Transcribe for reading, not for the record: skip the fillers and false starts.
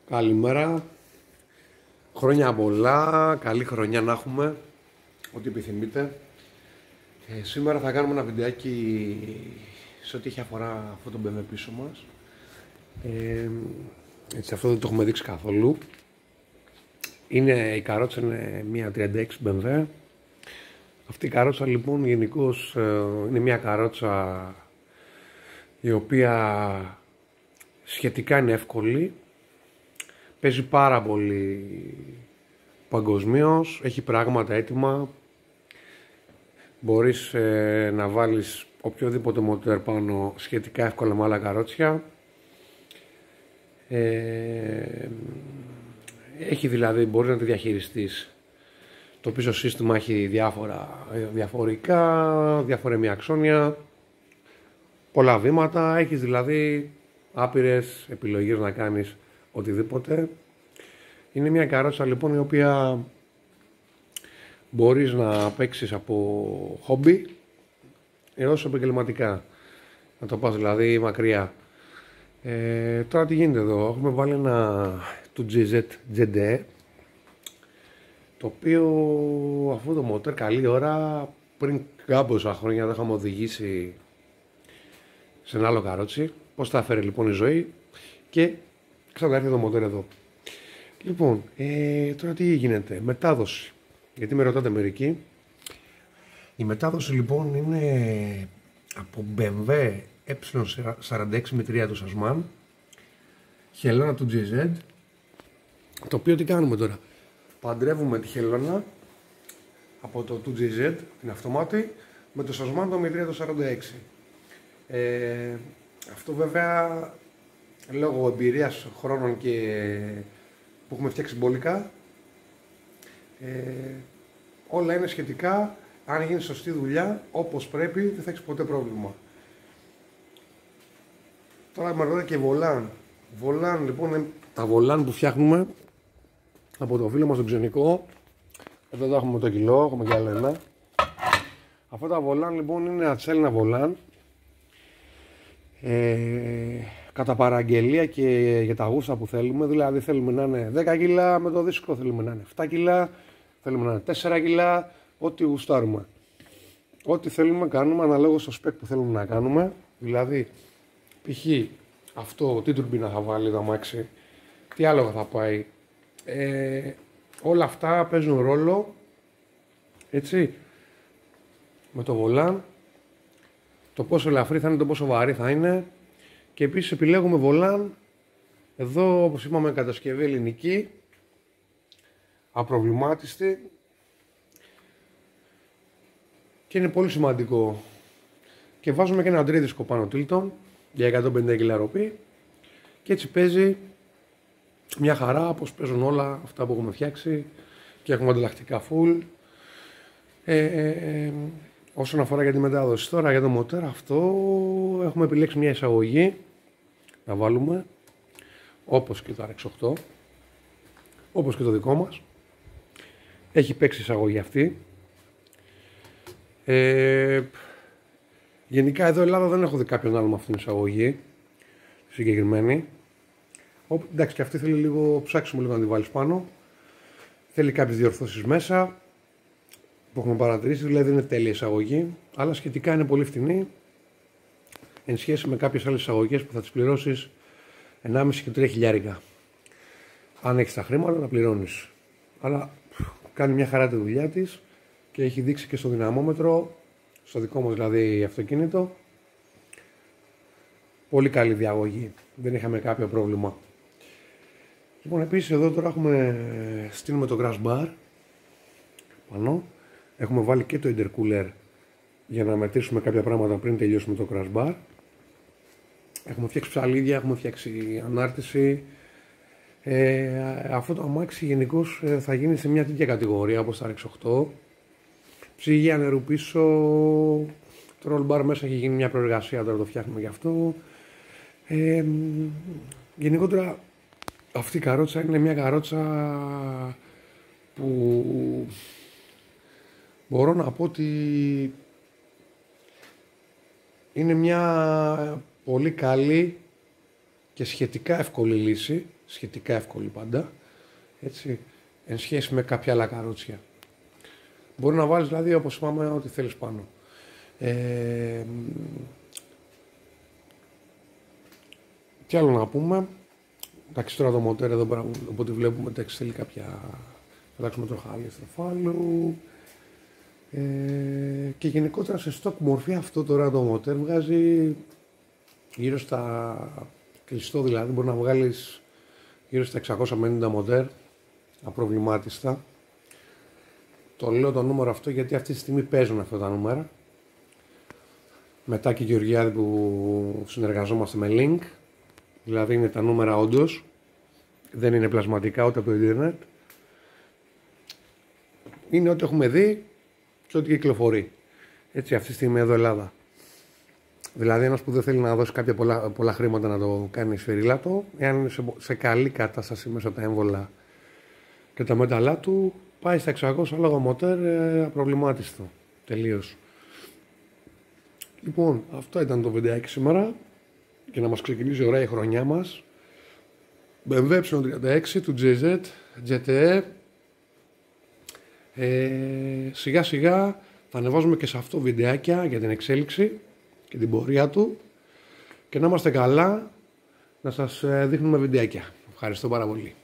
Καλημέρα, χρόνια πολλά, καλή χρονιά να έχουμε, ό,τι επιθυμείτε. Σήμερα θα κάνουμε ένα βιντεάκι σε ό,τι έχει αφορά αυτό το BMW πίσω μας. Έτσι, αυτό δεν το έχουμε δείξει καθόλου. Η καρότσα είναι μια 36 BMW. Αυτή η καρότσα λοιπόν γενικώς είναι μια καρότσα η οποία σχετικά είναι εύκολη. Παίζει πάρα πολύ παγκοσμίως, έχει πράγματα έτοιμα. Μπορείς να βάλεις οποιοδήποτε μοτέρ πάνω σχετικά εύκολα με άλλα καρότσια. Έχει δηλαδή, μπορείς να τη διαχειριστείς. Το πίσω σύστημα έχει διαφορικά αξόνια, πολλά βήματα. Έχεις δηλαδή άπειρες επιλογές να κάνεις οτιδήποτε. Είναι μια καρότσα λοιπόν η οποία μπορείς να παίξεις από χόμπι έως επαγγελματικά, να το πας δηλαδή μακριά. Τώρα τι γίνεται εδώ? Έχουμε βάλει ένα του GZ GDE, το οποίο αυτό το μοτέρ καλή ώρα πριν κάμποσα χρόνια το είχαμε οδηγήσει σε ένα άλλο καρότσι. Πώς θα έφερε λοιπόν η ζωή και ξαναέρθει το μοτέρ εδώ. Λοιπόν, τώρα τι γίνεται? Μετάδοση. Γιατί με ρωτάτε μερικοί. Η μετάδοση λοιπόν είναι από BMW E46 του Sasman, χελώνα του GZ, το οποίο τι κάνουμε τώρα? Παντρεύουμε τη χελώνα από το 2GZ, την αυτομάτη, με το Sasman το M3 το 46. Αυτό βέβαια λόγω εμπειρίας χρόνων και που έχουμε φτιάξει μπόλικα, όλα είναι σχετικά. Αν γίνει σωστή δουλειά όπως πρέπει, δεν θα έχεις ποτέ πρόβλημα. Τώρα με ρωτάτε και βολάν. Βολάν λοιπόν, τα βολάν που φτιάχνουμε από το φίλο μας τον Ξενικό. Εδώ έχουμε το κιλό, έχουμε και άλλο ένα. Αυτά τα βολάν λοιπόν είναι ατσέλινα βολάν. Κατά παραγγελία και για τα γούστα που θέλουμε. Δηλαδή θέλουμε να είναι 10 κιλά με το δίσκο, θέλουμε να είναι 7 κιλά, θέλουμε να είναι 4 κιλά, ό,τι γουστάρουμε. Ό,τι θέλουμε κάνουμε αναλόγως στο spec που θέλουμε να κάνουμε. Δηλαδή π.χ. αυτό τι τουρμπίνα θα βάλει το αμάξι, τι άλογα θα πάει, όλα αυτά παίζουν ρόλο, έτσι, με το βολάν, το πόσο ελαφρύ θα είναι, το πόσο βαρύ θα είναι. Και επίσης επιλέγουμε βολάν, εδώ όπως είπαμε κατασκευή ελληνική, απροβλημάτιστη, και είναι πολύ σημαντικό. Και βάζουμε και ένα τρίδισκο πάνω Tilton για 150 κιλά ροπή και έτσι παίζει μια χαρά όπως παίζουν όλα αυτά που έχουμε φτιάξει και έχουμε ανταλλακτικά full. Όσον αφορά για τη μετάδοση, τώρα για το μοτέρ αυτό έχουμε επιλέξει μια εισαγωγή να βάλουμε, όπως και το RX8, όπως και το δικό μας. Έχει παίξει εισαγωγή αυτή. Γενικά εδώ Ελλάδα δεν έχω δει κάποιον άλλο με αυτήν την εισαγωγή συγκεκριμένη. Εντάξει, και αυτή θέλει λίγο ψάξιμο, λίγο να τη βάλεις πάνω. Θέλει κάποιες διορθώσεις μέσα που έχουμε παρατηρήσει, δηλαδή δεν είναι τέλεια εισαγωγή, αλλά σχετικά είναι πολύ φτηνή εν σχέση με κάποιες άλλες εισαγωγές που θα τις πληρώσεις 1,5 και 3 χιλιάρικα. Αν έχεις τα χρήματα να πληρώνεις. Αλλά κάνει μια χαρά τη δουλειά της και έχει δείξει και στο δυναμόμετρο, στο δικό μου δηλαδή αυτοκίνητο, πολύ καλή διαγωγή. Δεν είχαμε κάποιο πρόβλημα. Λοιπόν, επίσης εδώ τώρα στείλουμε το crash bar πάνω. Έχουμε βάλει και το intercooler για να μετρήσουμε κάποια πράγματα πριν τελειώσουμε το crash bar. Έχουμε φτιάξει ψαλίδια, έχουμε φτιάξει ανάρτηση. Αυτό το αμάξι γενικώς θα γίνει σε μια τέτοια κατηγορία όπως τα RX8. Ψυγεία νερού πίσω, το roll bar μέσα έχει γίνει μια προεργασία, τώρα το φτιάχνουμε γι' αυτό. Γενικότερα αυτή η καρότσα είναι μια καρότσα που μπορώ να πω ότι είναι μια πολύ καλή και σχετικά εύκολη λύση σχετικά εύκολη πάντα, έτσι, εν σχέση με κάποια άλλα καρότσια. Μπορεί να βάλεις δηλαδή όπως είπαμε ό,τι θέλεις πάνω. Τι άλλο να πούμε. Εντάξει, τώρα το μοτέρ εδώ πέρα, οπότε βλέπουμε ότι θέλει κάποια. Αλλάξουμε το χάλι στροφάλου. Και γενικότερα σε stock μορφή αυτό τώρα το μοτέρ βγάζει γύρω στα. Κλειστό δηλαδή, μπορεί να βγάλεις γύρω στα 650 μοτέρ απροβλημάτιστα. Το λέω το νούμερο αυτό γιατί αυτή τη στιγμή παίζουν αυτά τα νούμερα. Μετά και η Γεωργιάδη που συνεργαζόμαστε με link. Δηλαδή είναι τα νούμερα όντως. Δεν είναι πλασματικά ούτε από το ίντερνετ. Είναι ό,τι έχουμε δει και ό,τι κυκλοφορεί. Έτσι αυτή τη στιγμή εδώ Ελλάδα. Δηλαδή ένας που δεν θέλει να δώσει κάποια πολλά χρήματα να το κάνει σφυρίλατο, εάν είναι σε καλή κατάσταση μέσα από τα έμβολα και τα μέταλλά του, πάει στα 600 λόγω μοτέρ απροβλημάτιστο. Τελείως. Λοιπόν, αυτό ήταν το βιντεάκι σήμερα και να μας ξεκινήσει ωραία η χρονιά μας. BMW 36 του GZ GTE. Σιγά σιγά θα ανεβάζουμε και σε αυτό βιντεάκια για την εξέλιξη και την πορεία του και να είμαστε καλά να σας δείχνουμε βιντεάκια. Ευχαριστώ πάρα πολύ.